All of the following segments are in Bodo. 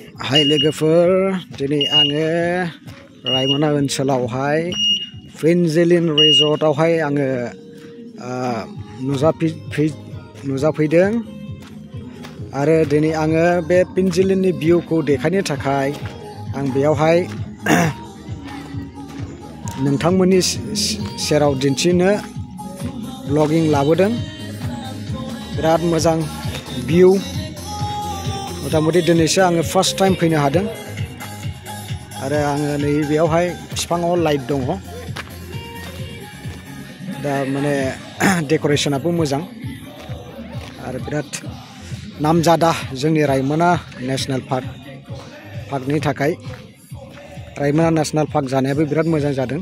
Hai लोगोफोर दिनै आङो रायमना ओनसोलावहाय पेन्जिलिन रिजर्टआवहाय आङो नुजाफैदों आरो दिनै आङो बे पेन्जिलिननि भिउखौ देखायनो थाखाय आं बेयावहाय नोंथांमोननि सेराव दिन्थिनो ब्लगिं लाबोदों। बिराद मोजां भिउ। मथा-मथि दिनैसो आङो फार्स्ट टाइम फैनो हादों आरो आङो नै बेयावहाय बिफाङाव लाइट दङ। दा माने डेक'रेसनाबो मोजां आरो बिराद नामजादा जोंनि रायमना नेशनेल पार्कनि थाखाय। रायमना नेशनेल पार्क जानायाबो बिराद मोजां जादों।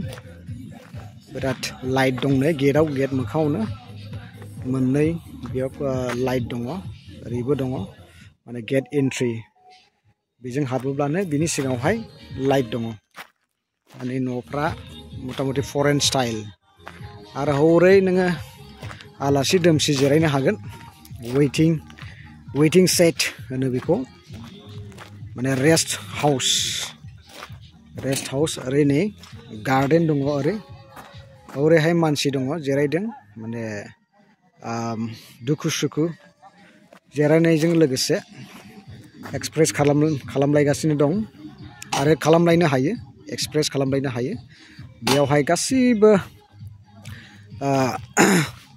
बिराद लाइट दंनो गेटआव, गेट मोखाङावनो मोननै बेयाव लाइट दङ, ओरैबो दङ माने गेट एन्ट्रि बेजों हाबोब्लानो बिनि सिगाङावहाय लाइट दङ। माने न'फ्रा मथा-मथि फरेन स्टाइल आरो हरै नोङो आलासि दोमसि जिरायनो हागोन। वेटिं सेट होनो बेखौ, माने रेस्ट हाउस। ओरै नै गार्डेन दङ, ओरैहाय मानसि दङ जिरायदों, माने दुखु-सुखु जिरायनायजों लोगोसे एक्सप्रेस खालामलायगासिनो दं आरो खालामलायनो हायो, एक्सप्रेस खालामलायनो हायो। बेयावहाय गासैबो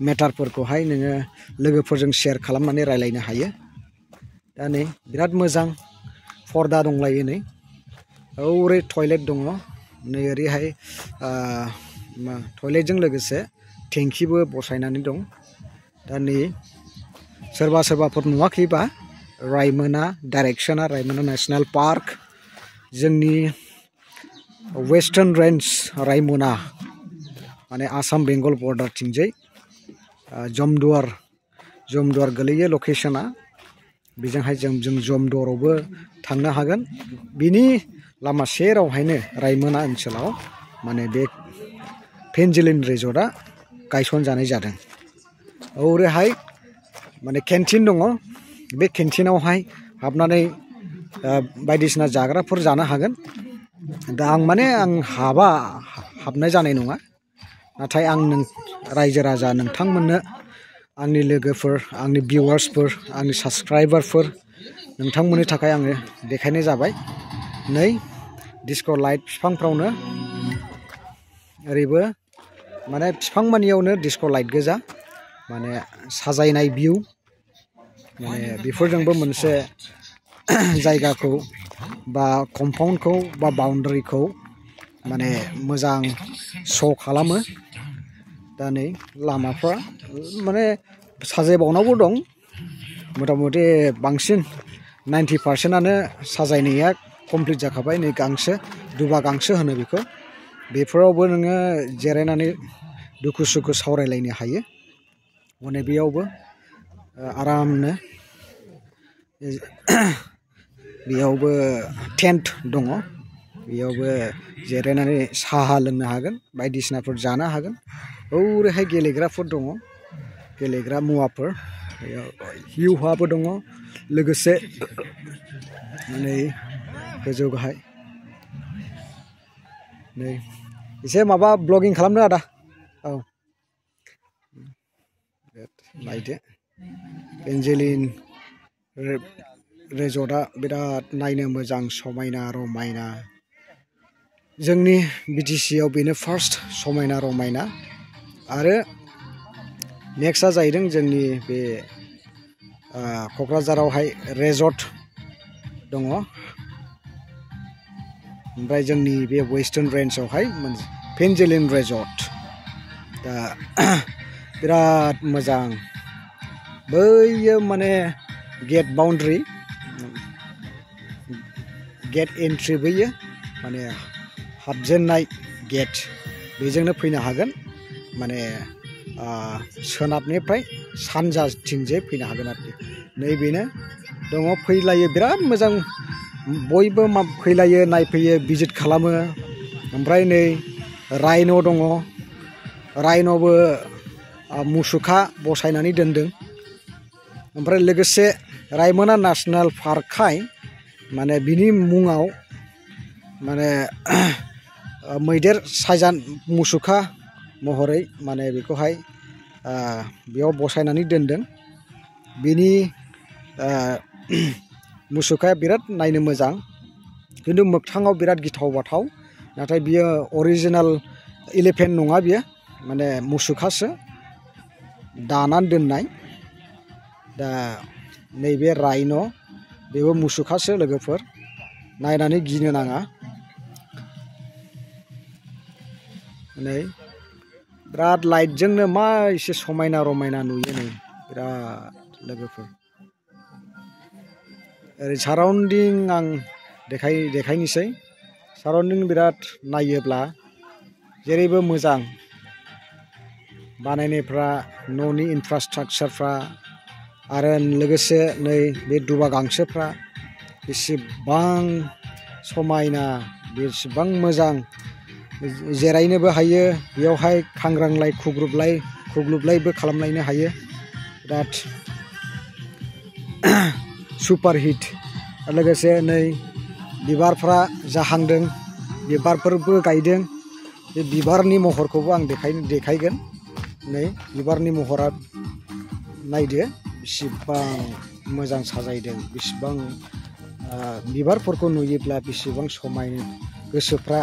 मेटारफोरखौहाय नोङो लोगोफोरजों शेयार खालामनानै रायलायनो हायो। दा नै बिराद मोजां पर्दा दंलायो नै। ओरै टयलेट दङ, नै ओरैहाय टयलेटजों लोगोसे टेंकिबो बसायनानै दं। दा नै सोरबाफोर नुवाखैबा रायमना डाइरेक्सना रायमना नेशनेल पार्क, जोंनि वेस्टार्न रेन्ज रायमना माने आसाम बेंगल बर्डारथिंजाय जमदुवार गोलैयो लकेसना। बेजोंहाय जों जमदुवारावबो थांनो हागोन। बिनि लामा सेरावहायनो रायमना ओनसोलाव माने बे पेन्जिलिन रिजर्टआ गायसनजानाय जादों। ओरैहाय माने केन्टिन दङ। बे केन्टिनावहाय हाबनानै बायदिसिना जाग्राफोर जानो हागोन। दा आं हाबनाय जानाय नङा, नाथाय आं रायजो राजा नोंथांमोननो, आंनि लोगोफोर, आंनि भिउवार्सफोर, आंनि साबस्क्राइबारफोर, नोंथांमोननि थाखाय आङो देखायनाय जाबाय। नै डिस्क' लाइट बिफांफ्रावनो, ओरैबो माने बिफां मानियावनो डिस्क' लाइट गोजा, माने साजायनाय भिउ। माने बेफोरजोंबो मोनसे जायगाखौ बा कम्पाउन्डखौ बा बाउन्डारिखौ माने मोजां श' खालामो। दा नै लामाफ्रा माने साजायबावनांगौ दं। मथा-मथि बांसिन 90% साजायनाया कमप्लिट जाखाबाय। नै गांसो, दुबा गांसो होनो बेखौ। बेफोरावबो नोङो जिरायनानै दुखु-सुखु सावरायलायनो हायो। माने बेयावबो आरामनो बेयावबो टेन्ट दङ। बेयावबो जिरायनानै साहा लोंनो हागोन, बायदिसिनाफोर जानो हागोन। ओरैहाय गेलेग्राफोर दङ, गेलेग्रा मुवाफोर। हिउहाबो दङ, लोगोसे नै गोजौ गाहाय। नै एसे माबा ब्लगिं खालामदों आदा। औ नायदो, पेन्जिलिन रिजर्टआ बिराद नायनो मोजां, समायना रमायना। जोंनि BTC आव बेनो फार्स्ट समायना रमायना। आरो नेक्स्टआ जाहैदों जोंनि बे क'क्राझारावहाय रेजर्ट दङ। ओमफ्राय जोंनि बे वेस्टार्न रेन्जआवहाय पेन्जिलिन रिजर्ट। दा बिराद मोजां। बैयो माने गेट बाउन्ड्रि, गेट एन्ट्रि, बैयो माने हाबजेननाय गेट, बेजोंनो फैनो हागोन। माने सोनाबनिफ्राय सानजाथिंजाय फैनो हागोन आरोखि। नैबेनो दङ, फैलायो बिराद मोजां। बयबो फैलायो, नायफैयो, भिजिट खालामो। ओमफ्राय नै राइन' दङ, राइन'बो मुसुखा बसायनानै दोनदों। ओमफ्राय लोगोसे रायमना नेशनेल पार्कखाय माने बिनि मुङाव माने मैदेर सायजान मुसुखा महरै माने बेखौहाय बेयाव बसायनानै दोनदों। बिनि मुसुखाया बिराद नायनो मोजां, खिन्थु मोगथाङाव बिराद गिथाव बाथाव। नाथाय बियो अरिजिनेल इलिफेन्ट नङा, बियो माने मुसुखासो दानानै दोननाय। दा नैबे राइन' बेबो मुसुखासो लोगोफोर, नायनानै गिनो नाङा। नै बिराद लाइटजोंनो मा एसे समायना रमायना नुयो नै बिराद लोगोफोर। ओरै साराउन्डिं आं देखायनोसै। साराउन्डिं बिराद नायोब्ला जेरैबो मोजां, बानायनायफ्रा, न'नि इनफ्रास्ट्राकचारफ्रा, आरो लोगोसे नै बे दुबा गांसोफ्रा बेसेबां समायना, बेसेबां मोजां। जिरायनोबो हायो बेयावहाय, खांग्रांलाय खुग्लुबलायबो खालामलायनो हायो। बिराद सुपार हिट। लोगोसे नै बिबारफ्रा जाहांदों, बिबारफोरबो गायदों। बे बिबारनि महरखौबो आं देखायगोन। नै बिबारनि महरा नायदो बेसेबां मोजां साजायदों, बेसेबां बिबारफोरखौ नुयोब्ला बेसेबां समायना, गोसोफ्रा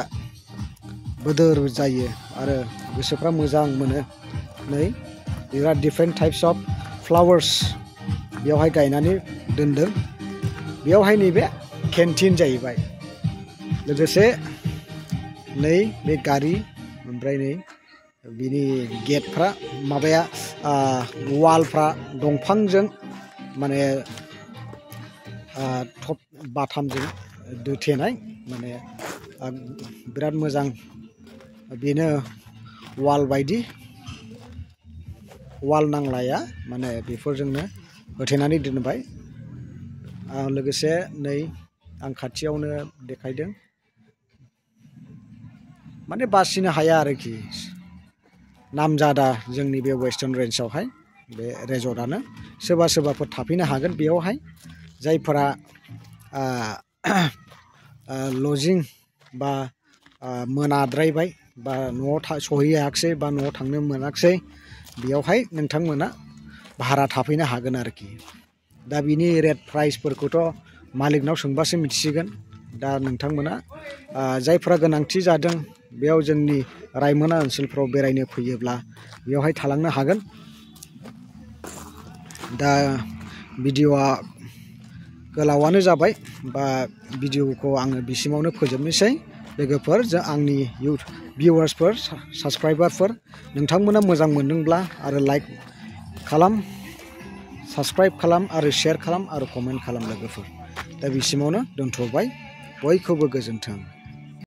बोदोर जायो आरो गोसोफ्रा मोजां मोनो। नै बिराद डिफारेन्ट टाइप्स अफ फ्लावार्स बेयावहाय गायनानै दोनदों। बेयावहाय नैबे केन्टिन जाहैबाय। लोगोसे नै बे गारि, ओमफ्राय नै बिनि गेटफ्रा माबाया वालफ्रा दंफांजों माने टप बाथामजों दोथेनाय, माने बिराद मोजां। बेनो वाल बायदि, वाल नांलाया, माने बेफोरजोंनो होथेनानै दोनबाय। लोगोसे नै आं खाथियावनो देखायदों, माने बासिनो हाया आरोखि। नामजादा जोंनि बे वेस्टार्न रेन्जआवहाय बे रेजर्टआनो। सोरबाफोर थाफैनो हागोन बेयावहाय, जायफोरा लजिं बा मोनाद्रायबाय बा न'आव सहैयाखिसै बा न'आव थांनो मोनाखिसै, बेयावहाय नोंथांमोना भारा थाफैनो हागोन आरोखि। दा बिनि रेट प्राइसफोरखौथ' मालिकनाव सोंबासो मिथिसिगोन। दा नोंथांमोना जायफ्रा गोनांथि जादों बेयाव जोंनि रायमना ओनसोलफ्राव बेरायनो फैयोब्ला बेयावहाय थालांनो हागोन। दा भिडिअ'आ गोलावानो जाबाय, बा भिडिअ'खौ आङो बिसिमावनो फोजोबनोसै। लोगोफोर, आंनि भिउवार्सफोर, साबस्क्राइबारफोर, नोंथांमोना मोजां मोनदोंब्ला आरो लाइक खालाम, साबस्क्राइब खालाम, आरो शेयार खालाम, आरो कमेन्ट खालाम लोगोफोर। दा बिसिमावनो दोनथ'बाय, बयखौबो गोजोन्थों।